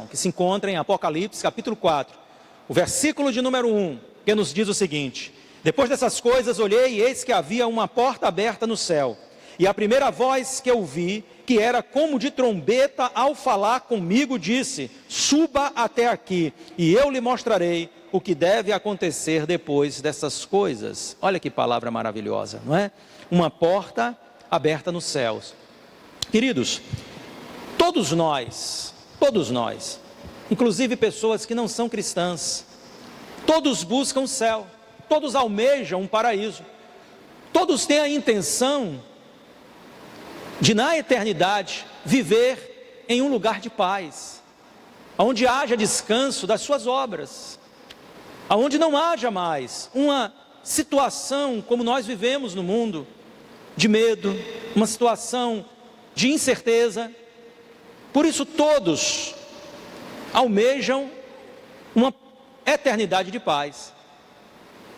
que se encontra em Apocalipse, capítulo 4, o versículo de número 1, que nos diz o seguinte: depois dessas coisas olhei e eis que havia uma porta aberta no céu, e a primeira voz que eu vi, que era como de trombeta ao falar comigo, disse: suba até aqui, e eu lhe mostrarei o que deve acontecer depois dessas coisas. Olha que palavra maravilhosa, não é? Uma porta aberta nos céus. Queridos, todos nós, inclusive pessoas que não são cristãs, todos buscam o céu, todos almejam um paraíso, todos têm a intenção de, na eternidade, viver em um lugar de paz, onde haja descanso das suas obras, onde não haja mais uma situação como nós vivemos no mundo, de medo, uma situação de incerteza. Por isso todos almejam uma eternidade de paz.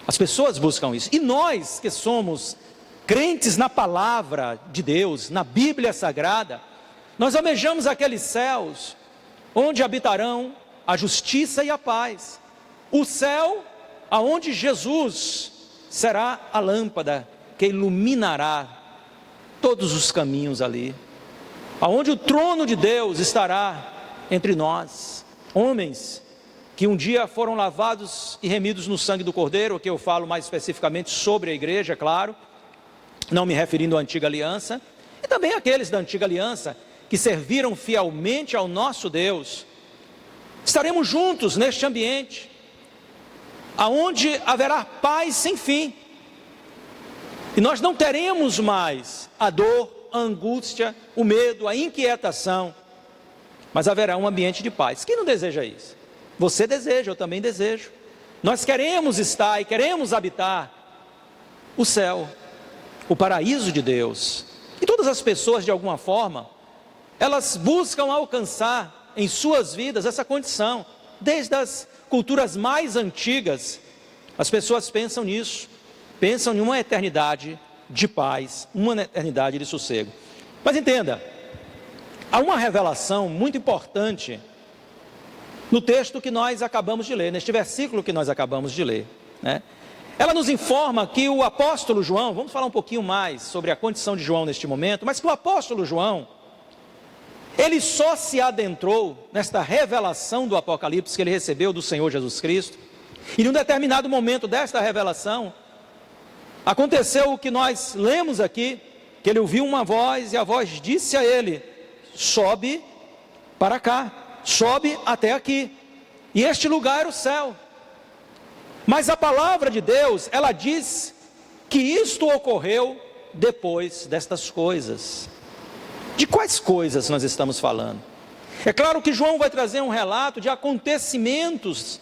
As pessoas buscam isso, e nós que somos crentes na palavra de Deus, na Bíblia Sagrada, nós almejamos aqueles céus onde habitarão a justiça e a paz, o céu aonde Jesus será a lâmpada que iluminará todos os caminhos ali, aonde o trono de Deus estará entre nós, homens que um dia foram lavados e remidos no sangue do Cordeiro. Aqui eu falo mais especificamente sobre a igreja, claro, não me referindo à antiga aliança, e também aqueles da antiga aliança que serviram fielmente ao nosso Deus. Estaremos juntos neste ambiente, aonde haverá paz sem fim, e nós não teremos mais a dor, a angústia, o medo, a inquietação, mas haverá um ambiente de paz. Quem não deseja isso? Você deseja, eu também desejo. Nós queremos estar e queremos habitar o céu, o paraíso de Deus. E todas as pessoas, de alguma forma, elas buscam alcançar em suas vidas essa condição. Desde as culturas mais antigas, as pessoas pensam nisso, pensam em uma eternidade de paz, uma eternidade de sossego. Mas entenda, há uma revelação muito importante no texto que nós acabamos de ler, neste versículo que nós acabamos de ler, né? Ela nos informa que o apóstolo João, vamos falar um pouquinho mais sobre a condição de João neste momento, mas que o apóstolo João, ele só se adentrou nesta revelação do Apocalipse que ele recebeu do Senhor Jesus Cristo, e num determinado momento desta revelação, aconteceu o que nós lemos aqui, que ele ouviu uma voz, e a voz disse a ele: sobe para cá, sobe até aqui, e este lugar era o céu. Mas a palavra de Deus, ela diz que isto ocorreu depois destas coisas. De quais coisas nós estamos falando? É claro que João vai trazer um relato de acontecimentos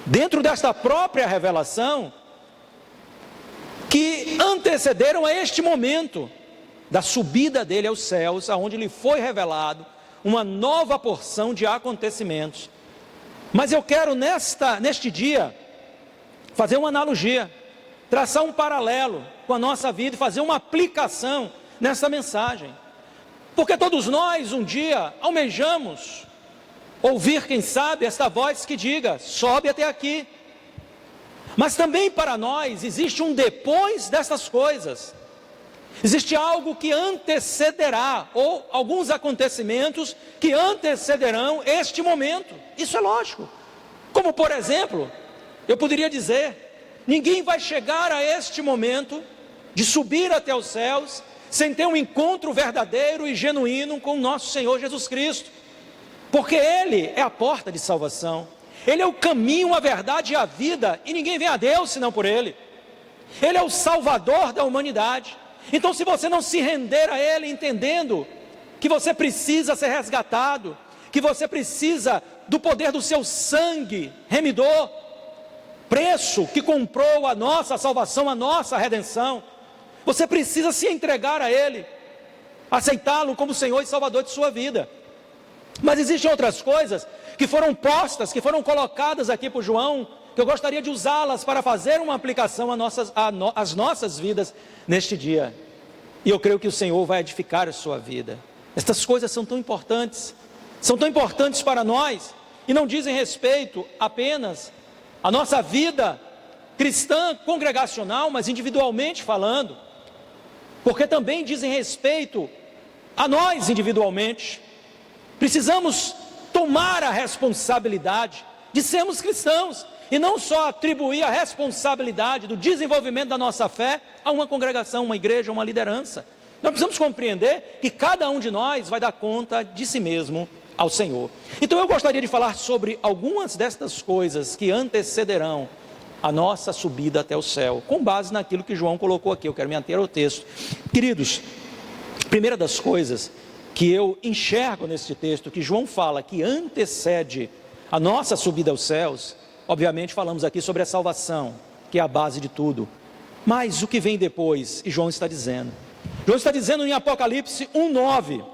dentro desta própria revelação que antecederam a este momento da subida dele aos céus, aonde lhe foi revelado uma nova porção de acontecimentos. Mas eu quero neste dia fazer uma analogia, traçar um paralelo com a nossa vida e fazer uma aplicação nessa mensagem, porque todos nós um dia almejamos ouvir, quem sabe, esta voz que diga: sobe até aqui. Mas também para nós existe um depois dessas coisas, existe algo que antecederá, ou alguns acontecimentos que antecederão este momento. Isso é lógico. Como por exemplo, eu poderia dizer: ninguém vai chegar a este momento de subir até os céus sem ter um encontro verdadeiro e genuíno com o nosso Senhor Jesus Cristo, porque Ele é a porta de salvação, Ele é o caminho, a verdade e a vida, e ninguém vem a Deus senão por Ele. Ele é o Salvador da humanidade. Então, se você não se render a Ele, entendendo que você precisa ser resgatado, que você precisa do poder do seu sangue remidor, preço que comprou a nossa salvação, a nossa redenção, você precisa se entregar a Ele, aceitá-lo como Senhor e Salvador de sua vida. Mas existem outras coisas que foram postas, que foram colocadas aqui por João, que eu gostaria de usá-las para fazer uma aplicação às nossas vidas neste dia. E eu creio que o Senhor vai edificar a sua vida. Estas coisas são tão importantes, são tão importantes para nós e não dizem respeito apenas à nossa vida cristã congregacional, mas individualmente falando, porque também dizem respeito a nós individualmente. Precisamos tomar a responsabilidade de sermos cristãos e não só atribuir a responsabilidade do desenvolvimento da nossa fé a uma congregação, uma igreja, uma liderança. Nós precisamos compreender que cada um de nós vai dar conta de si mesmo ao Senhor. Então eu gostaria de falar sobre algumas destas coisas que antecederão a nossa subida até o céu, com base naquilo que João colocou aqui. Eu quero me ater ao texto. Queridos, a primeira das coisas que eu enxergo neste texto, que João fala que antecede a nossa subida aos céus, obviamente falamos aqui sobre a salvação, que é a base de tudo. Mas o que vem depois, e João está dizendo em Apocalipse 1:9,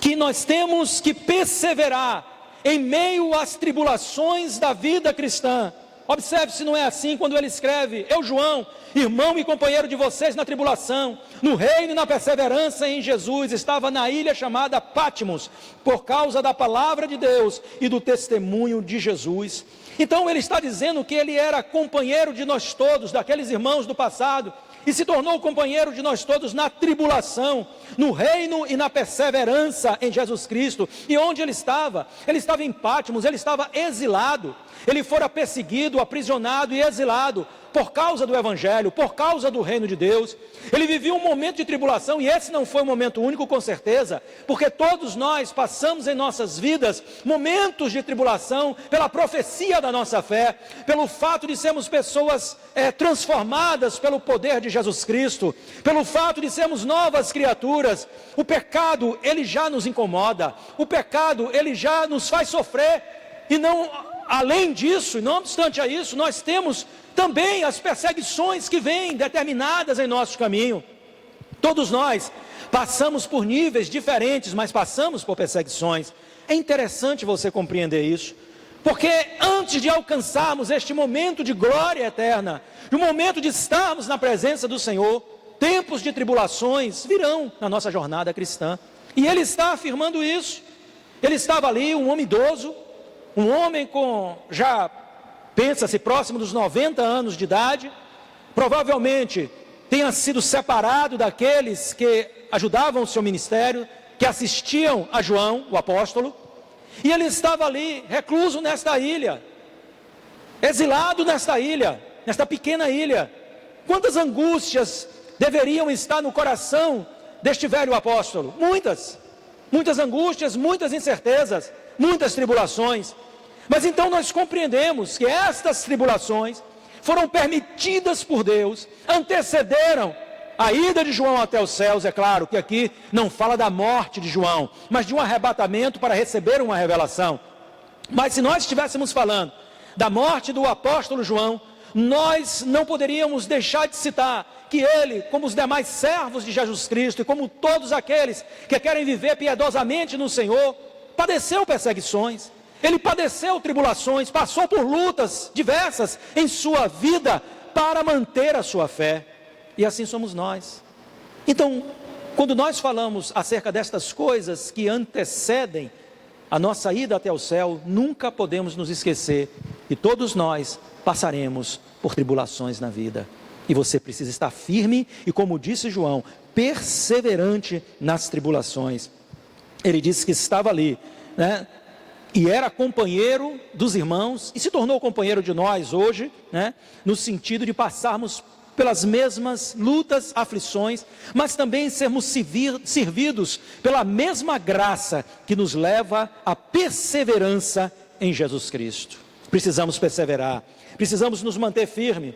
que nós temos que perseverar em meio às tribulações da vida cristã. Observe se não é assim quando ele escreve: eu, João, irmão e companheiro de vocês na tribulação, no reino e na perseverança em Jesus, estava na ilha chamada Patmos, por causa da palavra de Deus e do testemunho de Jesus. Então ele está dizendo que ele era companheiro de nós todos, daqueles irmãos do passado, e se tornou companheiro de nós todos na tribulação, no reino e na perseverança em Jesus Cristo. E onde ele estava? Ele estava em Patmos, ele estava exilado, ele fora perseguido, aprisionado e exilado, por causa do Evangelho, por causa do reino de Deus. Ele vivia um momento de tribulação, e esse não foi um momento único, com certeza, porque todos nós passamos em nossas vidas momentos de tribulação, pela profecia da nossa fé, pelo fato de sermos pessoas transformadas pelo poder de Jesus Cristo, pelo fato de sermos novas criaturas. O pecado, ele já nos incomoda, o pecado, ele já nos faz sofrer, e não, além disso, e não obstante a isso, nós temos também as perseguições que vêm determinadas em nosso caminho. Todos nós passamos por níveis diferentes, mas passamos por perseguições. É interessante você compreender isso, porque antes de alcançarmos este momento de glória eterna, o momento de estarmos na presença do Senhor, tempos de tribulações virão na nossa jornada cristã. E ele está afirmando isso. Ele estava ali, um homem idoso, um homem com já, pensa-se, próximo dos 90 anos de idade, provavelmente tenha sido separado daqueles que ajudavam o seu ministério, que assistiam a João, o apóstolo, e ele estava ali, recluso nesta ilha, exilado nesta ilha, nesta pequena ilha. Quantas angústias deveriam estar no coração deste velho apóstolo? Muitas angústias, muitas incertezas, muitas tribulações. Mas então nós compreendemos que estas tribulações foram permitidas por Deus, antecederam a ida de João até os céus. É claro que aqui não fala da morte de João, mas de um arrebatamento para receber uma revelação. Mas se nós estivéssemos falando da morte do apóstolo João, nós não poderíamos deixar de citar que ele, como os demais servos de Jesus Cristo, e como todos aqueles que querem viver piedosamente no Senhor, padeceu perseguições. Ele padeceu tribulações, passou por lutas diversas em sua vida para manter a sua fé. E assim somos nós. Então, quando nós falamos acerca destas coisas que antecedem a nossa ida até o céu, nunca podemos nos esquecer que todos nós passaremos por tribulações na vida. E você precisa estar firme e, como disse João, perseverante nas tribulações. Ele disse que estava ali, né? E era companheiro dos irmãos, e se tornou companheiro de nós hoje, né? No sentido de passarmos pelas mesmas lutas, aflições, mas também sermos servidos pela mesma graça que nos leva à perseverança em Jesus Cristo. Precisamos perseverar, precisamos nos manter firmes.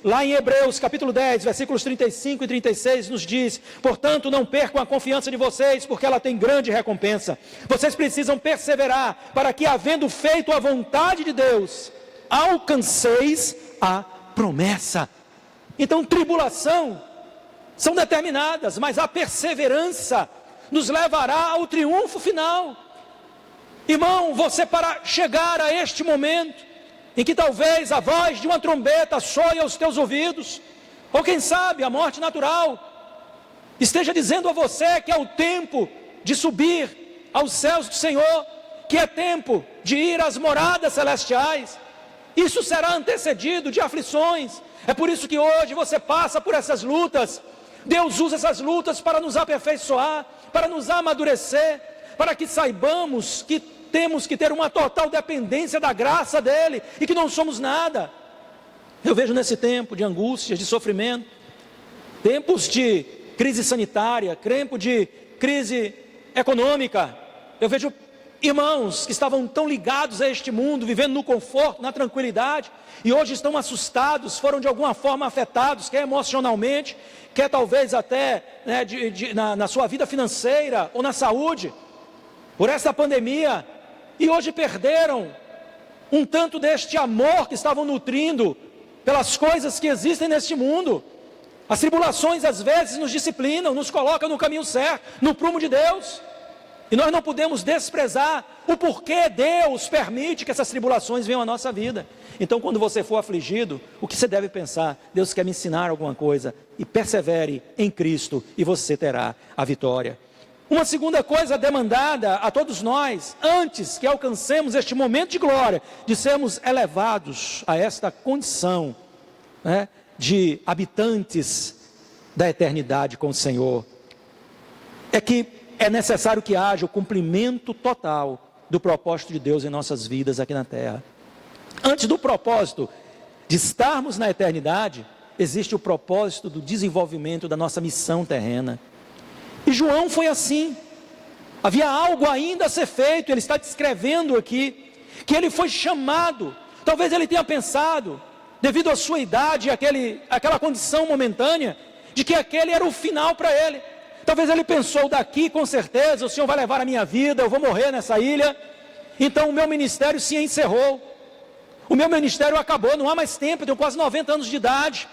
Lá em Hebreus capítulo 10, versículos 35 e 36 nos diz: portanto não percam a confiança de vocês, porque ela tem grande recompensa. Vocês precisam perseverar, para que, havendo feito a vontade de Deus, alcanceis a promessa. Então, tribulação são determinadas, mas a perseverança nos levará ao triunfo final. Irmão, você, para chegar a este momento em que talvez a voz de uma trombeta soe aos teus ouvidos, ou quem sabe a morte natural esteja dizendo a você que é o tempo de subir aos céus do Senhor, que é tempo de ir às moradas celestiais. Isso será antecedido de aflições. É por isso que hoje você passa por essas lutas. Deus usa essas lutas para nos aperfeiçoar, para nos amadurecer, para que saibamos que temos que ter uma total dependência da graça dEle e que não somos nada. Eu vejo nesse tempo de angústias, de sofrimento, tempos de crise sanitária, tempo de crise econômica, eu vejo irmãos que estavam tão ligados a este mundo, vivendo no conforto, na tranquilidade, e hoje estão assustados, foram de alguma forma afetados, quer emocionalmente, quer talvez até na sua vida financeira ou na saúde, por essa pandemia, e hoje perderam um tanto deste amor que estavam nutrindo pelas coisas que existem neste mundo. As tribulações às vezes nos disciplinam, nos colocam no caminho certo, no prumo de Deus, e nós não podemos desprezar o porquê Deus permite que essas tribulações venham à nossa vida. Então, quando você for afligido, o que você deve pensar? Deus quer me ensinar alguma coisa, e persevere em Cristo, e você terá a vitória. Uma segunda coisa demandada a todos nós, antes que alcancemos este momento de glória, de sermos elevados a esta condição, de habitantes da eternidade com o Senhor, é que é necessário que haja o cumprimento total do propósito de Deus em nossas vidas aqui na terra. Antes do propósito de estarmos na eternidade, existe o propósito do desenvolvimento da nossa missão terrena. E João foi assim. Havia algo ainda a ser feito. Ele está descrevendo aqui que ele foi chamado. Talvez ele tenha pensado, devido à sua idade, aquela condição momentânea, de que aquele era o final para ele. Talvez ele pensou, daqui com certeza o Senhor vai levar a minha vida, eu vou morrer nessa ilha, então o meu ministério se encerrou, o meu ministério acabou, não há mais tempo, eu tenho quase 90 anos de idade,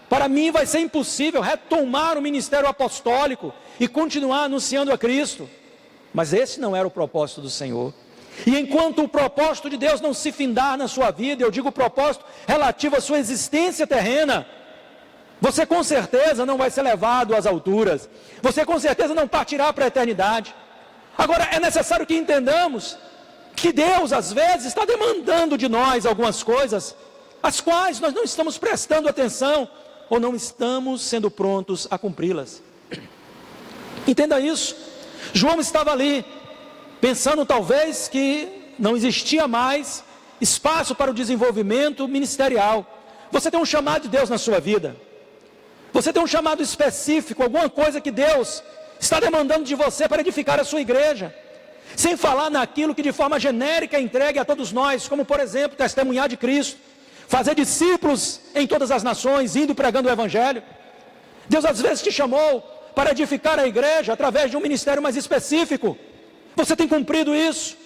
para mim vai ser impossível retomar o ministério apostólico e continuar anunciando a Cristo. Mas esse não era o propósito do Senhor. E enquanto o propósito de Deus não se findar na sua vida, eu digo o propósito relativo à sua existência terrena, você com certeza não vai ser levado às alturas, você com certeza não partirá para a eternidade. Agora é necessário que entendamos que Deus às vezes está demandando de nós algumas coisas, as quais nós não estamos prestando atenção, ou não estamos sendo prontos a cumpri-las. Entenda isso. João estava ali, pensando talvez que não existia mais espaço para o desenvolvimento ministerial. Você tem um chamado de Deus na sua vida, você tem um chamado específico, alguma coisa que Deus está demandando de você para edificar a sua igreja, sem falar naquilo que de forma genérica é entregue a todos nós, como por exemplo, testemunhar de Cristo, fazer discípulos em todas as nações, indo pregando o Evangelho. Deus às vezes te chamou para edificar a igreja através de um ministério mais específico. Você tem cumprido isso?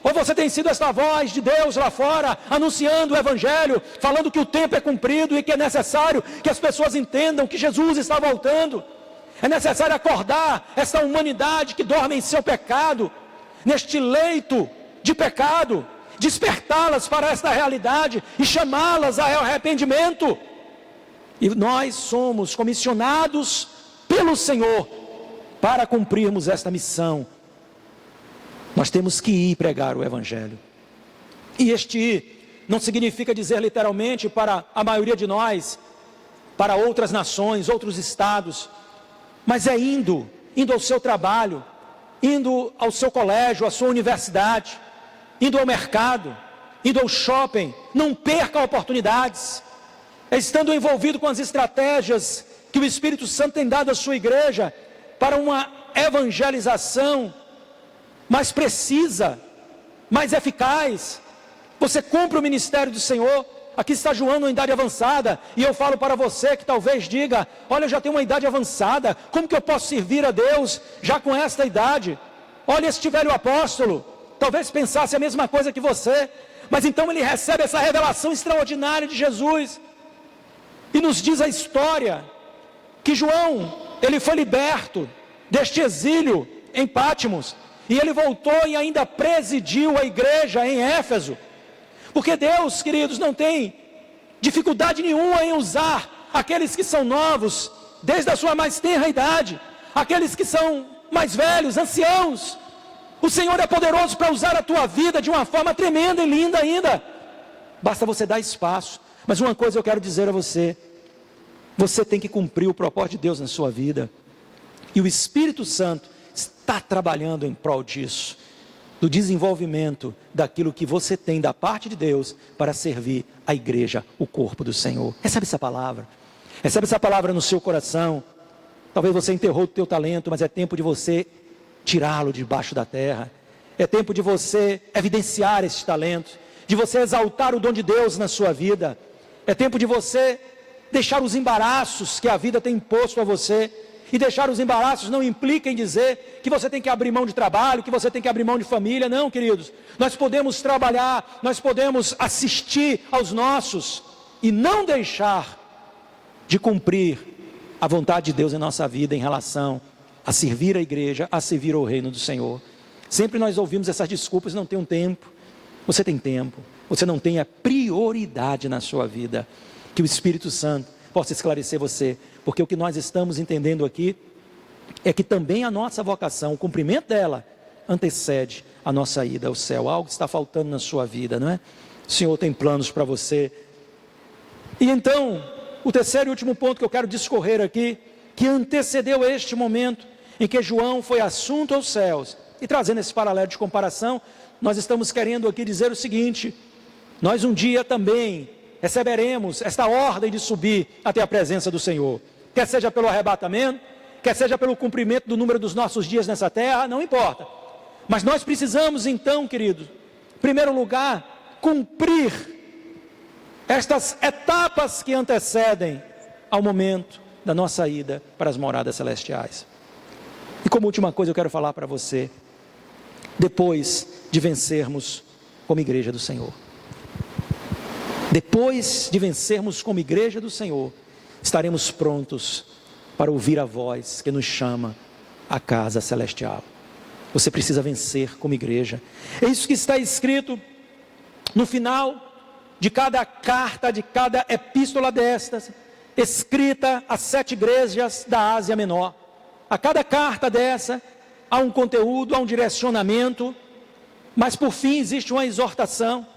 Ou você tem sido esta voz de Deus lá fora, anunciando o Evangelho, falando que o tempo é cumprido e que é necessário que as pessoas entendam que Jesus está voltando? É necessário acordar essa humanidade que dorme em seu pecado, neste leito de pecado, despertá-las para esta realidade e chamá-las ao arrependimento. E nós somos comissionados pelo Senhor para cumprirmos esta missão. Nós temos que ir pregar o Evangelho. E este ir não significa dizer literalmente para a maioria de nós, para outras nações, outros estados, mas é indo ao seu trabalho, indo ao seu colégio, à sua universidade, indo ao mercado, indo ao shopping. Não perca oportunidades. É estando envolvido com as estratégias que o Espírito Santo tem dado à sua igreja para uma evangelização mais precisa, mais eficaz. Você cumpre o ministério do Senhor. Aqui está João numa idade avançada, e eu falo para você que talvez diga: olha, eu já tenho uma idade avançada, como que eu posso servir a Deus já com esta idade? Olha, este velho apóstolo talvez pensasse a mesma coisa que você, mas então ele recebe essa revelação extraordinária de Jesus, e nos diz a história que João, ele foi liberto deste exílio em Pátimos, e ele voltou e ainda presidiu a igreja em Éfeso, porque Deus, queridos, não tem dificuldade nenhuma em usar aqueles que são novos, desde a sua mais tenra idade, aqueles que são mais velhos, anciãos. O Senhor é poderoso para usar a tua vida de uma forma tremenda e linda ainda. Basta você dar espaço. Mas uma coisa eu quero dizer a você: você tem que cumprir o propósito de Deus na sua vida. E o Espírito Santo está trabalhando em prol disso, do desenvolvimento daquilo que você tem da parte de Deus para servir a igreja, o corpo do Senhor. Recebe essa palavra. Recebe essa palavra no seu coração. Talvez você enterrou o teu talento, mas é tempo de você tirá-lo debaixo da terra. É tempo de você evidenciar esse talento, de você exaltar o dom de Deus na sua vida. É tempo de você deixar os embaraços que a vida tem imposto a você. E deixar os embaraços não implica em dizer que você tem que abrir mão de trabalho, que você tem que abrir mão de família. Não, queridos. Nós podemos trabalhar, nós podemos assistir aos nossos e não deixar de cumprir a vontade de Deus em nossa vida em relação a servir a igreja, a servir o reino do Senhor. Sempre nós ouvimos essas desculpas: não tenho tempo. Você tem tempo. Você não tem a prioridade na sua vida. Que o Espírito Santo possa esclarecer você, porque o que nós estamos entendendo aqui é que também a nossa vocação, o cumprimento dela, antecede a nossa ida ao céu. Algo está faltando na sua vida, não é? O Senhor tem planos para você. E então, o terceiro e último ponto que eu quero discorrer aqui, que antecedeu este momento em que João foi assunto aos céus, e trazendo esse paralelo de comparação, nós estamos querendo aqui dizer o seguinte: nós um dia também receberemos esta ordem de subir até a presença do Senhor, quer seja pelo arrebatamento, quer seja pelo cumprimento do número dos nossos dias nessa terra, não importa. Mas nós precisamos então, queridos, em primeiro lugar, cumprir estas etapas que antecedem ao momento da nossa ida para as moradas celestiais. E como última coisa eu quero falar para você, depois de vencermos como igreja do Senhor, depois de vencermos como igreja do Senhor, estaremos prontos para ouvir a voz que nos chama à casa celestial. Você precisa vencer como igreja. É isso que está escrito no final de cada carta, de cada epístola destas, escrita às 7 igrejas da Ásia Menor. A cada carta dessa há um conteúdo, há um direcionamento, mas por fim existe uma exortação,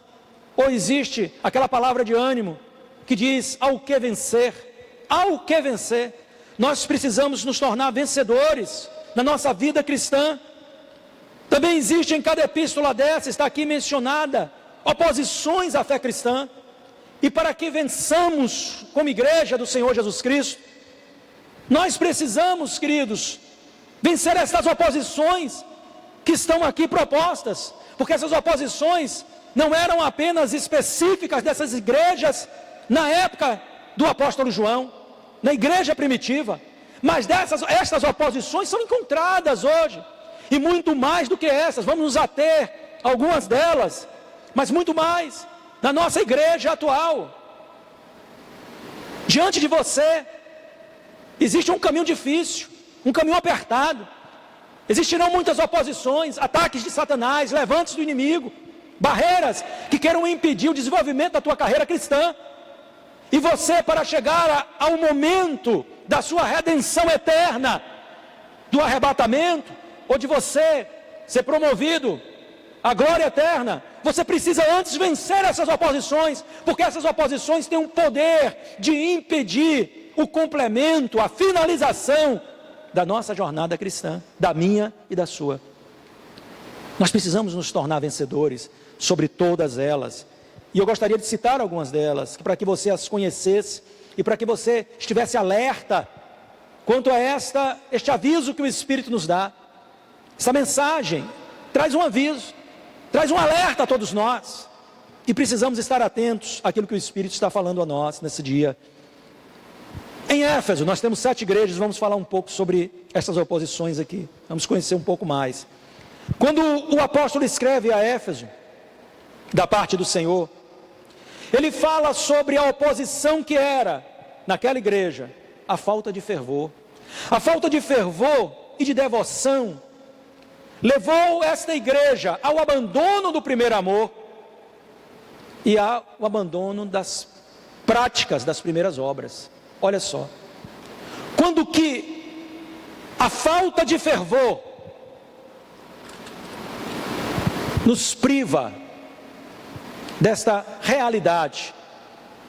ou existe aquela palavra de ânimo que diz: ao que vencer, ao que vencer. Nós precisamos nos tornar vencedores na nossa vida cristã. Também existe em cada epístola dessa, está aqui mencionada, oposições à fé cristã. E para que vençamos como igreja do Senhor Jesus Cristo, nós precisamos, queridos, vencer essas oposições que estão aqui propostas, porque essas oposições não eram apenas específicas dessas igrejas na época do apóstolo João, na igreja primitiva, mas estas oposições são encontradas hoje, e muito mais do que essas. Vamos nos ater a algumas delas, mas muito mais na nossa igreja atual. Diante de você existe um caminho difícil, um caminho apertado. Existirão muitas oposições, ataques de Satanás, levantes do inimigo, barreiras que queiram impedir o desenvolvimento da tua carreira cristã. E você, para chegar ao momento da sua redenção eterna, do arrebatamento, ou de você ser promovido à glória eterna, você precisa antes vencer essas oposições, porque essas oposições têm um poder de impedir o complemento, a finalização da nossa jornada cristã, da minha e da sua. Nós precisamos nos tornar vencedores sobre todas elas, e eu gostaria de citar algumas delas, para que você as conhecesse, e para que você estivesse alerta, quanto a este aviso que o Espírito nos dá. Essa mensagem traz um aviso, traz um alerta a todos nós, e precisamos estar atentos àquilo que o Espírito está falando a nós nesse dia. Em Éfeso, nós temos 7 igrejas, vamos falar um pouco sobre essas oposições aqui, vamos conhecer um pouco mais. Quando o apóstolo escreve a Éfeso, da parte do Senhor, ele fala sobre a oposição que era, naquela igreja, a falta de fervor. A falta de fervor e de devoção levou esta igreja ao abandono do primeiro amor e ao abandono das práticas das primeiras obras. Olha só, quando que a falta de fervor nos priva desta realidade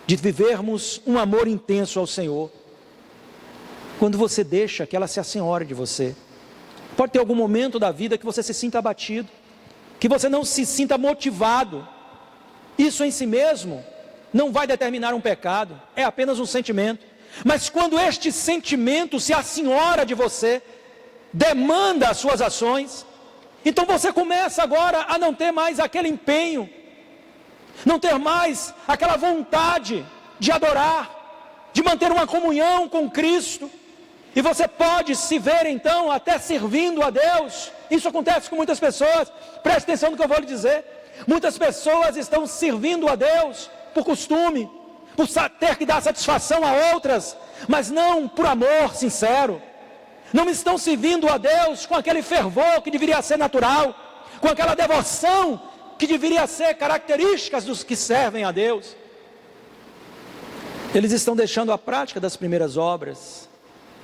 de vivermos um amor intenso ao Senhor. Quando você deixa que ela se assenhore de você. Pode ter algum momento da vida que você se sinta abatido, que você não se sinta motivado. Isso em si mesmo não vai determinar um pecado, é apenas um sentimento. Mas quando este sentimento se assenhora de você, demanda as suas ações, então você começa agora a não ter mais aquele empenho, não ter mais aquela vontade de adorar, de manter uma comunhão com Cristo. E você pode se ver então até servindo a Deus. Isso acontece com muitas pessoas. Preste atenção no que eu vou lhe dizer. Muitas pessoas estão servindo a Deus por costume, por ter que dar satisfação a outras, mas não por amor sincero. Não estão servindo a Deus com aquele fervor que deveria ser natural, com aquela devoção que deveria ser características dos que servem a Deus. Eles estão deixando a prática das primeiras obras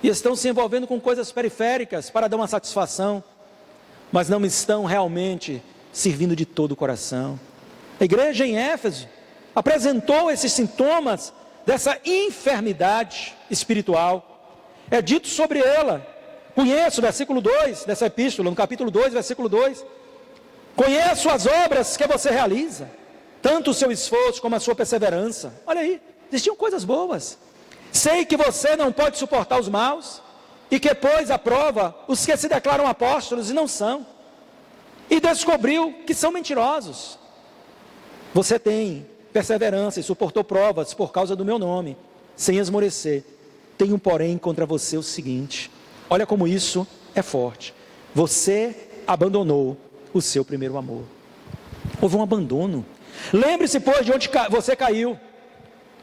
e estão se envolvendo com coisas periféricas para dar uma satisfação, mas não estão realmente servindo de todo o coração. A igreja em Éfeso apresentou esses sintomas dessa enfermidade espiritual. É dito sobre ela, conheço, versículo 2 dessa epístola, no capítulo 2, versículo 2, conheço as obras que você realiza, tanto o seu esforço como a sua perseverança. Olha aí, existiam coisas boas. Sei que você não pode suportar os maus, e que pôs à prova os que se declaram apóstolos e não são, e descobriu que são mentirosos. Você tem perseverança e suportou provas por causa do meu nome, sem esmorecer. Tenho, porém, contra você o seguinte: olha como isso é forte. Você abandonou o seu primeiro amor. Houve um abandono. Lembre-se, pois, de onde você caiu.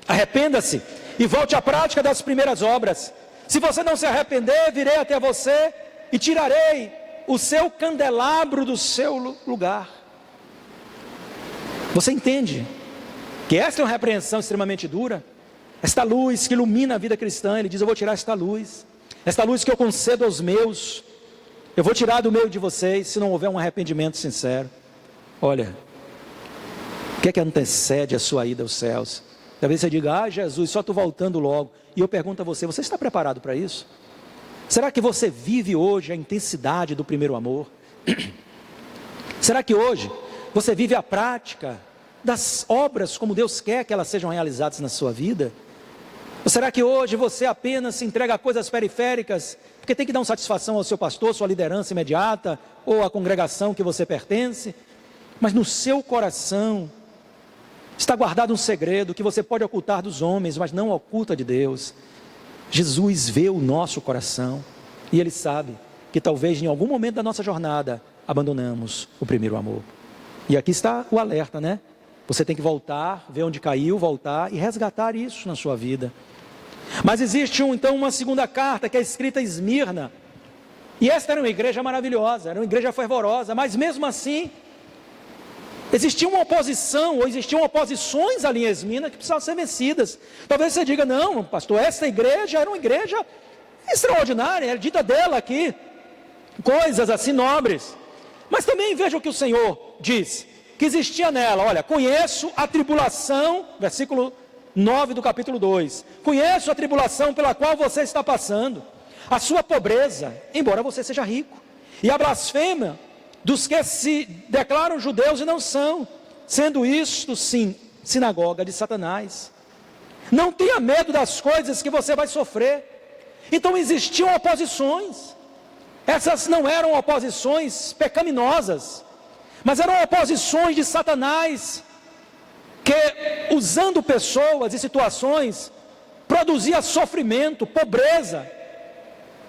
Arrependa-se e volte à prática das primeiras obras. Se você não se arrepender, virei até você e tirarei o seu candelabro do seu lugar. Você entende que esta é uma repreensão extremamente dura? Esta luz que ilumina a vida cristã, ele diz: eu vou tirar esta luz que eu concedo aos meus, eu vou tirar do meio de vocês, se não houver um arrependimento sincero. Olha, o que é que antecede a sua ida aos céus? Talvez você diga: ah, Jesus, só estou voltando logo. E eu pergunto a você: você está preparado para isso? Será que você vive hoje a intensidade do primeiro amor? Será que hoje você vive a prática das obras como Deus quer que elas sejam realizadas na sua vida? Ou será que hoje você apenas se entrega a coisas periféricas, porque tem que dar uma satisfação ao seu pastor, sua liderança imediata, ou à congregação que você pertence, mas no seu coração está guardado um segredo que você pode ocultar dos homens, mas não oculta de Deus? Jesus vê o nosso coração e Ele sabe que talvez em algum momento da nossa jornada abandonamos o primeiro amor. E aqui está o alerta, né? Você tem que voltar, ver onde caiu, voltar e resgatar isso na sua vida. Mas existe então uma segunda carta que é escrita em Esmirna. E esta era uma igreja maravilhosa, era uma igreja fervorosa, mas mesmo assim existia uma oposição, ou existiam oposições ali em Esmirna que precisavam ser vencidas. Talvez você diga: não, pastor, essa igreja era uma igreja extraordinária, era dita dela aqui coisas assim nobres. Mas também veja o que o Senhor diz, que existia nela. Olha, conheço a tribulação, versículo 9 do capítulo 2. Conheço a tribulação pela qual você está passando, a sua pobreza, embora você seja rico, e a blasfêmia dos que se declaram judeus e não são, sendo isto, sim, sinagoga de Satanás. Não tenha medo das coisas que você vai sofrer. Então existiam oposições. Essas não eram oposições pecaminosas, mas eram oposições de Satanás, que usando pessoas e situações, produzia sofrimento, pobreza,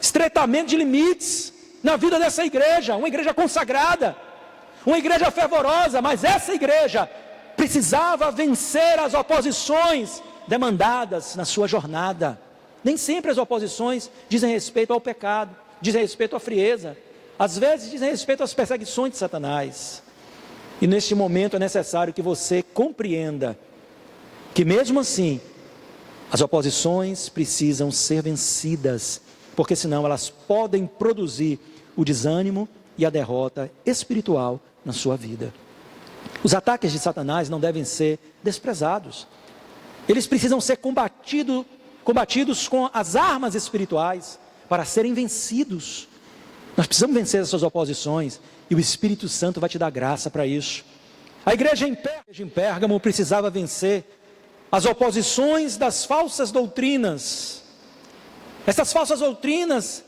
estreitamento de limites na vida dessa igreja, uma igreja consagrada, uma igreja fervorosa. Mas essa igreja precisava vencer as oposições demandadas na sua jornada. Nem sempre as oposições dizem respeito ao pecado, dizem respeito à frieza, às vezes dizem respeito às perseguições de Satanás. E neste momento é necessário que você compreenda que mesmo assim as oposições precisam ser vencidas, porque senão elas podem produzir o desânimo e a derrota espiritual na sua vida. Os ataques de Satanás não devem ser desprezados. Eles precisam ser combatidos com as armas espirituais para serem vencidos. Nós precisamos vencer essas oposições e o Espírito Santo vai te dar graça para isso. A igreja em Pérgamo precisava vencer as oposições das falsas doutrinas. Essas falsas doutrinas,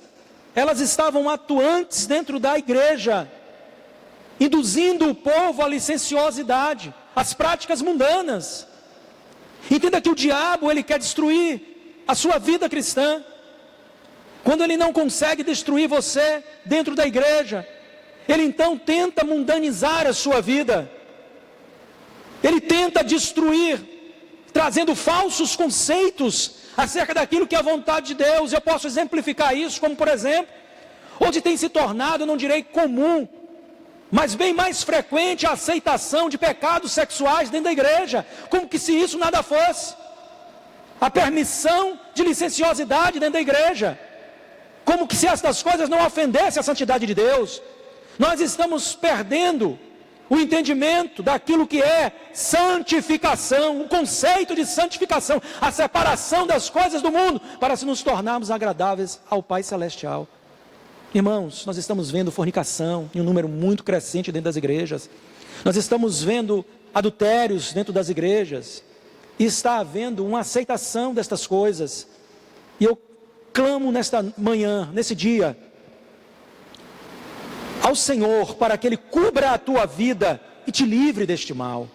elas estavam atuantes dentro da igreja, induzindo o povo à licenciosidade, às práticas mundanas. Entenda que o diabo, ele quer destruir a sua vida cristã. Quando ele não consegue destruir você dentro da igreja, ele então tenta mundanizar a sua vida. Ele tenta destruir, trazendo falsos conceitos acerca daquilo que é a vontade de Deus. Eu posso exemplificar isso, como por exemplo, onde tem se tornado, eu não direi comum, mas bem mais frequente a aceitação de pecados sexuais dentro da igreja, como que se isso nada fosse. A permissão de licenciosidade dentro da igreja, como que se estas coisas não ofendessem a santidade de Deus. Nós estamos perdendo o entendimento daquilo que é santificação, o conceito de santificação, a separação das coisas do mundo, para se nos tornarmos agradáveis ao Pai Celestial. Irmãos, nós estamos vendo fornicação em um número muito crescente dentro das igrejas. Nós estamos vendo adultérios dentro das igrejas. E está havendo uma aceitação destas coisas. E eu clamo nesta manhã, nesse dia, ao Senhor, para que Ele cubra a tua vida e te livre deste mal.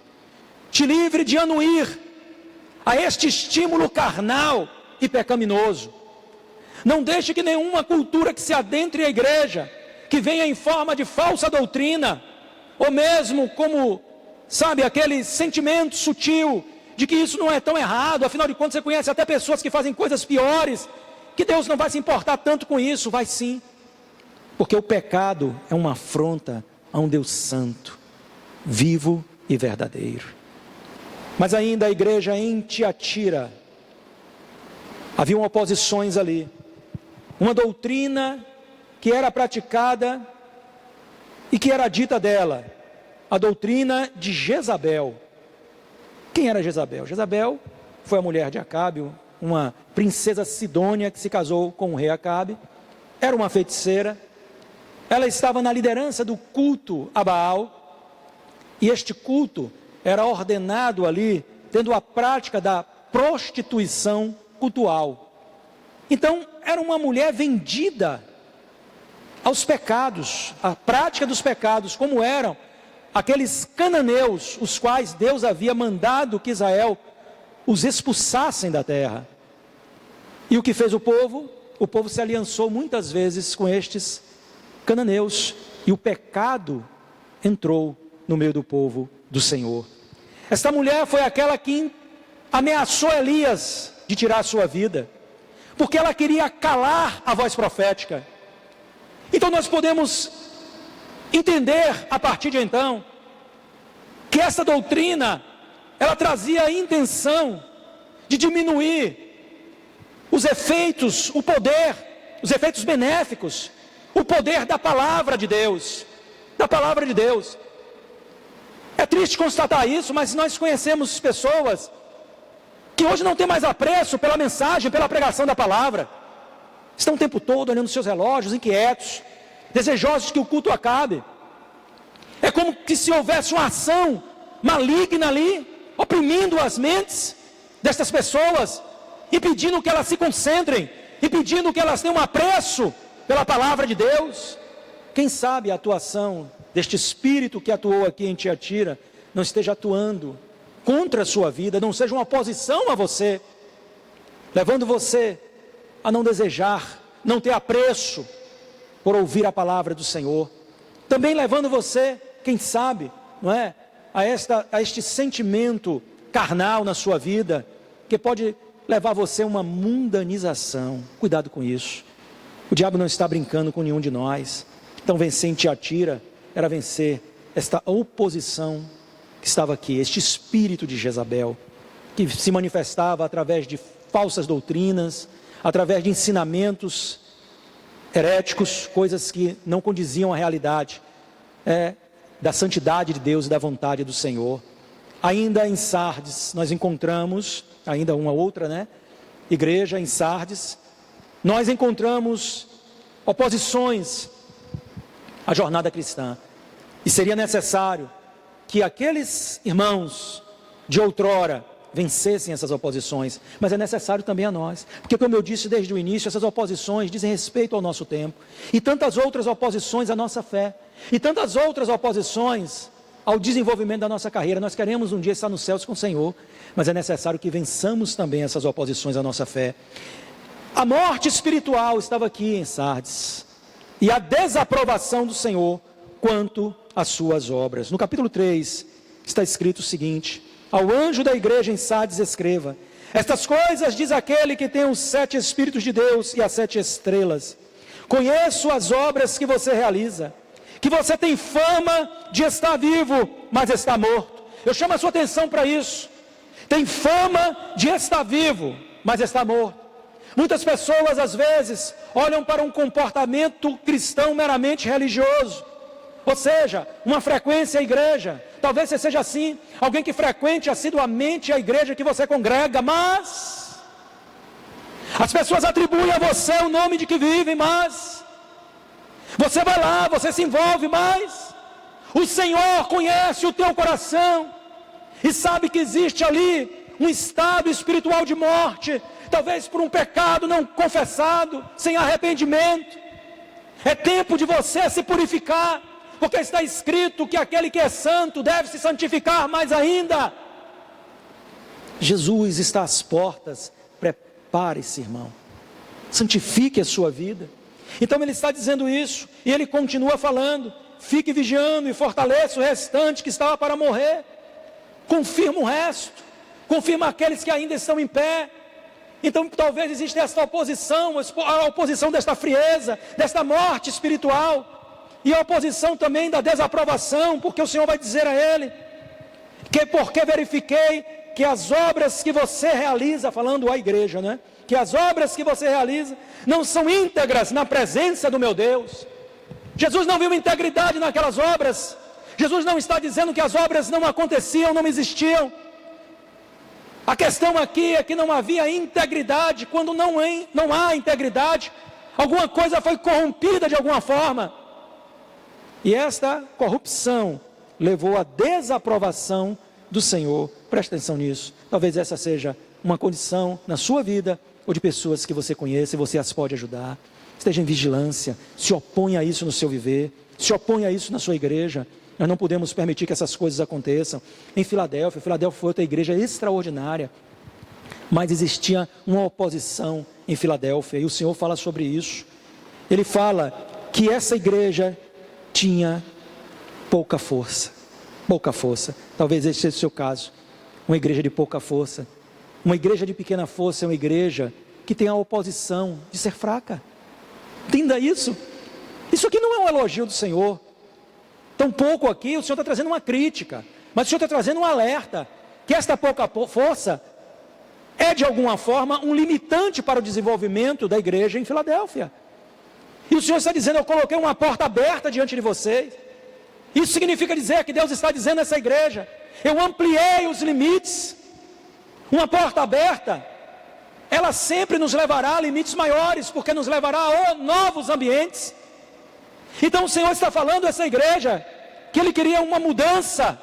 Te livre de anuir a este estímulo carnal e pecaminoso. Não deixe que nenhuma cultura que se adentre à igreja, que venha em forma de falsa doutrina, ou mesmo como, sabe, aquele sentimento sutil de que isso não é tão errado, afinal de contas você conhece até pessoas que fazem coisas piores, que Deus não vai se importar tanto com isso. Vai sim, porque o pecado é uma afronta a um Deus santo, vivo e verdadeiro. Mas ainda a igreja em Tiatira, haviam oposições ali, uma doutrina que era praticada e que era dita dela, a doutrina de Jezabel. Quem era Jezabel? Jezabel foi a mulher de Acabe, uma princesa sidônia que se casou com o rei Acabe, era uma feiticeira. Ela estava na liderança do culto a Baal, e este culto era ordenado ali, tendo a prática da prostituição cultual. Então, era uma mulher vendida aos pecados, à prática dos pecados, como eram aqueles cananeus, os quais Deus havia mandado que Israel os expulsassem da terra. E o que fez o povo? O povo se aliançou muitas vezes com estes cananeus, e o pecado entrou no meio do povo do Senhor. Esta mulher foi aquela que ameaçou Elias de tirar a sua vida, porque ela queria calar a voz profética. Então nós podemos entender a partir de então que essa doutrina, ela trazia a intenção de diminuir os efeitos, o poder, os efeitos benéficos, o poder da palavra de Deus, da palavra de Deus. É triste constatar isso, mas nós conhecemos pessoas que hoje não têm mais apreço pela mensagem, pela pregação da palavra. Estão o tempo todo olhando seus relógios, inquietos, desejosos que o culto acabe. É como que se houvesse uma ação maligna ali, oprimindo as mentes destas pessoas, impedindo que elas se concentrem, impedindo que elas tenham um apreço pela palavra de Deus. Quem sabe a atuação deste espírito que atuou aqui em Tiatira não esteja atuando contra a sua vida, não seja uma oposição a você, levando você a não desejar, não ter apreço por ouvir a palavra do Senhor, também levando você, quem sabe, não é, a este sentimento carnal na sua vida, que pode levar você a uma mundanização. Cuidado com isso. O diabo não está brincando com nenhum de nós. Então vencer em Tiatira era vencer esta oposição que estava aqui, este espírito de Jezabel, que se manifestava através de falsas doutrinas, através de ensinamentos heréticos, coisas que não condiziam à realidade da santidade de Deus e da vontade do Senhor. Ainda em Sardes, nós encontramos, ainda uma outra, igreja em Sardes, nós encontramos oposições à jornada cristã. E seria necessário que aqueles irmãos de outrora vencessem essas oposições, mas é necessário também a nós, porque como eu disse desde o início, essas oposições dizem respeito ao nosso tempo, e tantas outras oposições à nossa fé, e tantas outras oposições ao desenvolvimento da nossa carreira. Nós queremos um dia estar nos céus com o Senhor, mas é necessário que vençamos também essas oposições à nossa fé. A morte espiritual estava aqui em Sardes, e a desaprovação do Senhor quanto às suas obras. No capítulo 3 está escrito o seguinte: ao anjo da igreja em Sardes escreva: estas coisas diz aquele que tem os 7 Espíritos de Deus e as 7 estrelas. Conheço as obras que você realiza, que você tem fama de estar vivo, mas está morto. Eu chamo a sua atenção para isso. Tem fama de estar vivo, mas está morto. Muitas pessoas às vezes olham para um comportamento cristão meramente religioso, ou seja, uma frequência à igreja. Talvez você seja assim, alguém que frequente assiduamente a igreja que você congrega, mas as pessoas atribuem a você o nome de que vivem, mas você vai lá, você se envolve, mas o Senhor conhece o teu coração e sabe que existe ali um estado espiritual de morte, talvez por um pecado não confessado, sem arrependimento. É tempo de você se purificar, porque está escrito que aquele que é santo deve se santificar mais ainda. Jesus está às portas. Prepare-se, irmão, santifique a sua vida. Então ele está dizendo isso, e ele continua falando: fique vigiando e fortaleça o restante que estava para morrer. Confirma o resto, confirma aqueles que ainda estão em pé. Então talvez exista esta oposição, a oposição desta frieza, desta morte espiritual, e a oposição também da desaprovação, porque o Senhor vai dizer a ele, que porque verifiquei que as obras que você realiza, falando à igreja, que as obras que você realiza não são íntegras na presença do meu Deus. Jesus não viu integridade naquelas obras. Jesus não está dizendo que as obras não aconteciam, não existiam. A questão aqui é que não havia integridade. Quando não há integridade, alguma coisa foi corrompida de alguma forma. E esta corrupção levou à desaprovação do Senhor. Presta atenção nisso. Talvez essa seja uma condição na sua vida, ou de pessoas que você conhece e você as pode ajudar. Esteja em vigilância, se oponha a isso no seu viver, se oponha a isso na sua igreja. Nós não podemos permitir que essas coisas aconteçam. Em Filadélfia foi outra igreja extraordinária, mas existia uma oposição em Filadélfia, e o Senhor fala sobre isso. Ele fala que essa igreja tinha pouca força. Talvez esse seja o seu caso, uma igreja de pouca força. Uma igreja de pequena força é uma igreja que tem a oposição de ser fraca. Entenda isso. Isso aqui não é um elogio do Senhor. Tampouco aqui o Senhor está trazendo uma crítica, mas o Senhor está trazendo um alerta, que esta pouca força é de alguma forma um limitante para o desenvolvimento da igreja em Filadélfia. E o Senhor está dizendo: eu coloquei uma porta aberta diante de vocês. Isso significa dizer que Deus está dizendo a essa igreja: eu ampliei os limites. Uma porta aberta, ela sempre nos levará a limites maiores, porque nos levará a novos ambientes. Então o Senhor está falando a essa igreja que Ele queria uma mudança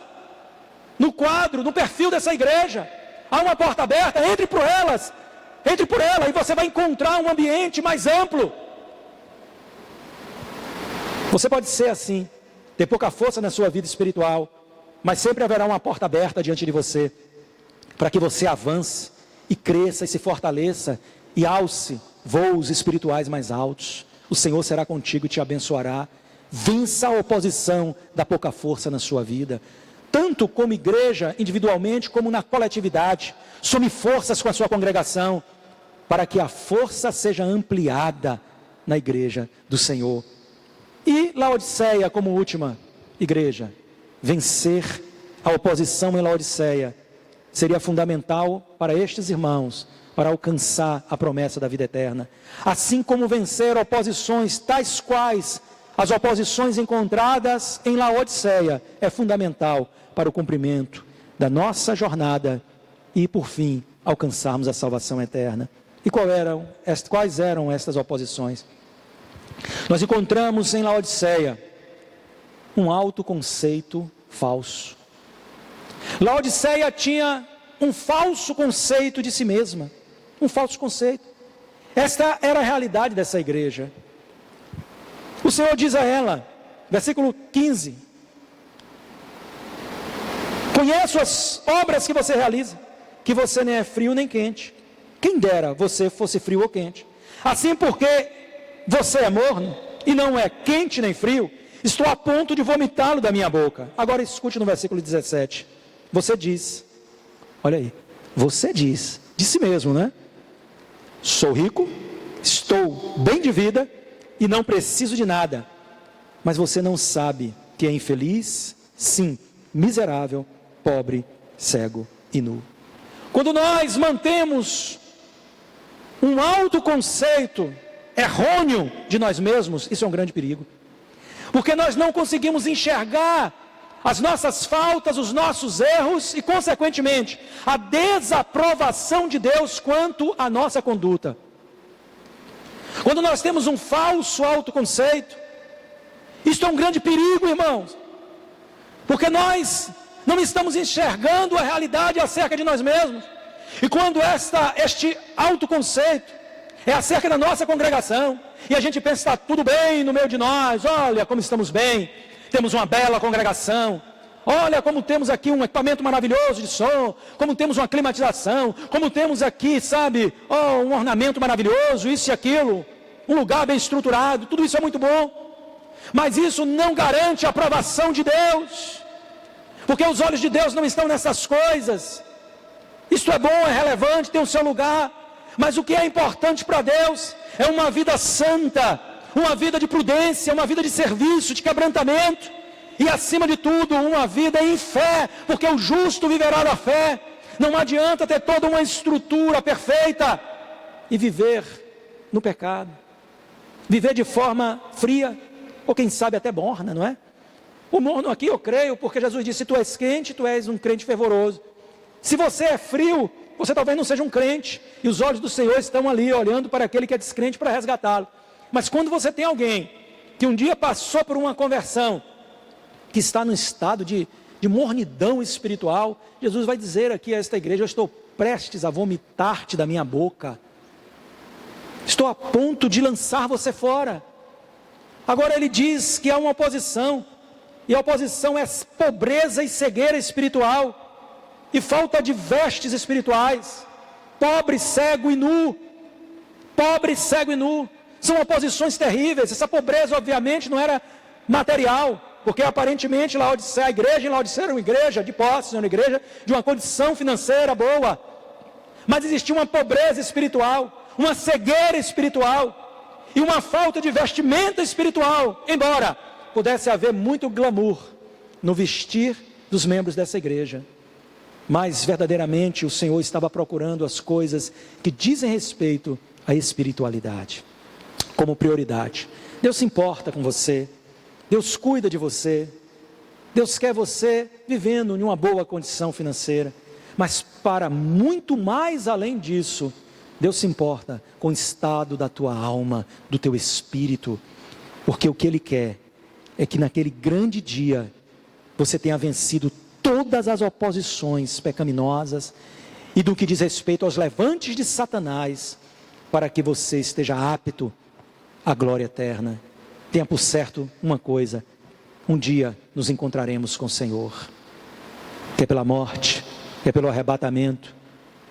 no quadro, no perfil dessa igreja. Há uma porta aberta, entre por ela, e você vai encontrar um ambiente mais amplo. Você pode ser assim, ter pouca força na sua vida espiritual, mas sempre haverá uma porta aberta diante de você, para que você avance e cresça e se fortaleça e alce voos espirituais mais altos. O Senhor será contigo e te abençoará. Vença a oposição da pouca força na sua vida, tanto como igreja individualmente, como na coletividade. Some forças com a sua congregação, para que a força seja ampliada na igreja do Senhor. E Laodiceia, como última igreja, vencer a oposição em Laodiceia seria fundamental para estes irmãos, para alcançar a promessa da vida eterna. Assim como vencer oposições tais quais as oposições encontradas em Laodiceia é fundamental para o cumprimento da nossa jornada e, por fim, alcançarmos a salvação eterna. E quais eram estas oposições? Nós encontramos em Laodiceia um autoconceito falso. Laodiceia tinha um falso conceito de si mesma, um falso conceito. Esta era a realidade dessa igreja. O Senhor diz a ela, versículo 15: conheço as obras que você realiza, que você nem é frio nem quente. Quem dera você fosse frio ou quente. Assim, porque você é morno e não é quente nem frio, estou a ponto de vomitá-lo da minha boca. Agora escute no versículo 17. Você diz, olha aí, você diz, de si mesmo, né? Sou rico, estou bem de vida e não preciso de nada. Mas você não sabe que é infeliz, sim, miserável, pobre, cego e nu. Quando nós mantemos um autoconceito errôneo de nós mesmos, isso é um grande perigo. Porque nós não conseguimos enxergar as nossas faltas, os nossos erros e, consequentemente, a desaprovação de Deus quanto à nossa conduta. Quando nós temos um falso autoconceito, isto é um grande perigo, irmãos. Porque nós não estamos enxergando a realidade acerca de nós mesmos. E quando este autoconceito é acerca da nossa congregação, e a gente pensa, está tudo bem no meio de nós, olha como estamos bem, temos uma bela congregação, olha como temos aqui um equipamento maravilhoso de som, como temos uma climatização, como temos aqui, sabe, um ornamento maravilhoso, isso e aquilo, um lugar bem estruturado, tudo isso é muito bom, mas isso não garante a aprovação de Deus, porque os olhos de Deus não estão nessas coisas. Isto é bom, é relevante, tem o seu lugar, mas o que é importante para Deus é uma vida santa, uma vida de prudência, uma vida de serviço, de quebrantamento, e acima de tudo, uma vida em fé, porque o justo viverá da fé. Não adianta ter toda uma estrutura perfeita e viver no pecado, viver de forma fria, ou quem sabe até morna, não é? O morno aqui eu creio, porque Jesus disse, se tu és quente, tu és um crente fervoroso. Se você é frio, você talvez não seja um crente, e os olhos do Senhor estão ali, olhando para aquele que é descrente para resgatá-lo. Mas quando você tem alguém que um dia passou por uma conversão, que está no estado de mornidão espiritual, Jesus vai dizer aqui a esta igreja, eu estou prestes a vomitar-te da minha boca, estou a ponto de lançar você fora. Agora ele diz que há uma oposição, e a oposição é pobreza e cegueira espiritual, e falta de vestes espirituais, pobre, cego e nu, pobre, cego e nu, são oposições terríveis. Essa pobreza obviamente não era material, porque aparentemente a igreja em Laodiceia era uma igreja de posses, uma igreja de uma condição financeira boa, mas existia uma pobreza espiritual, uma cegueira espiritual, e uma falta de vestimenta espiritual, embora pudesse haver muito glamour no vestir dos membros dessa igreja. Mas verdadeiramente o Senhor estava procurando as coisas que dizem respeito à espiritualidade, como prioridade. Deus se importa com você, Deus cuida de você, Deus quer você vivendo em uma boa condição financeira, mas para muito mais além disso, Deus se importa com o estado da tua alma, do teu espírito, porque o que Ele quer é que naquele grande dia você tenha vencido todas as oposições pecaminosas e do que diz respeito aos levantes de Satanás, para que você esteja apto à glória eterna. Tenha por certo uma coisa, um dia nos encontraremos com o Senhor, quer pela morte, quer pelo arrebatamento,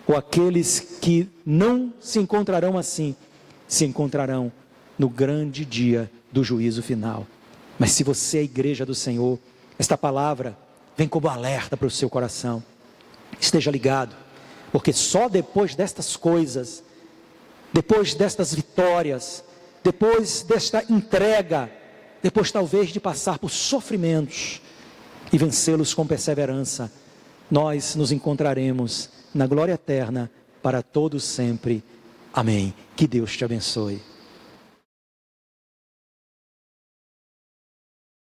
ou aqueles que não se encontrarão assim, se encontrarão no grande dia do juízo final. Mas se você é a igreja do Senhor, esta palavra vem como alerta para o seu coração. Esteja ligado, porque só depois destas coisas, depois destas vitórias, depois desta entrega, depois talvez de passar por sofrimentos e vencê-los com perseverança, nós nos encontraremos na glória eterna para todos sempre. Amém. Que Deus te abençoe.